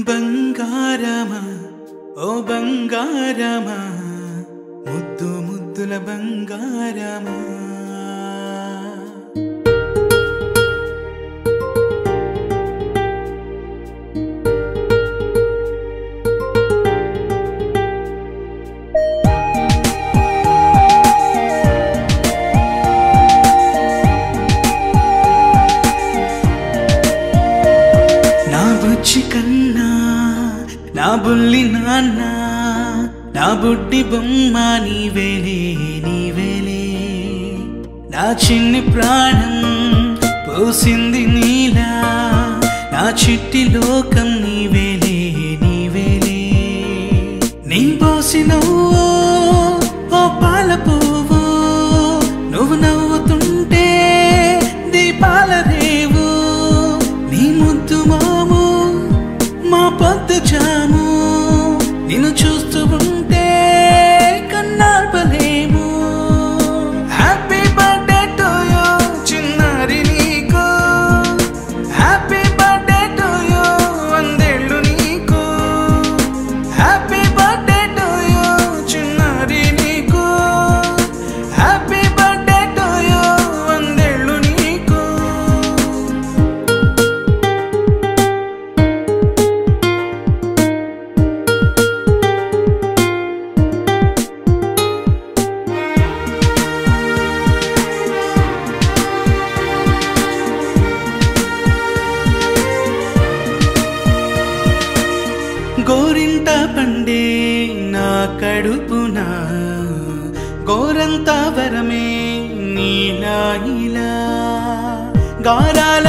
బంగారమా ఓ బంగారమా ముద్దు ముద్దుల బంగారమా నా బుచ్చి కన్నా నా బుల్లి నాన్న నా బుడ్డి బొమ్మ నీవేలే నీవేలే నా చిన్ని ప్రాణం పోసింది నీలా నా చిట్టి లోకం నీవేలే నీవేలే నీ పోసినవో ఓ పాల పువ్వు నువ్వు నవ్వుతుంటే దీపాల రేవు నీ ముద్దు మాము మా పొద్దు జాము నిన్ను చూస్తూ ఉంటే కన్నార్పలేము హ్యాపీ బర్త్డే టు యూ చిన్నారి నీకు హ్యాపీ బర్త్డే టు యూ వందేళ్ళు నీకు హ్యాపీ బర్త్డే టు యూ చిన్నారి నీకు హ్యాపీ బర్త్డే టు యూ వందేళ్ళు నీకు గోరింట పండే నా కడుపున గోరంత వరమే నీలా ఇలా గారాల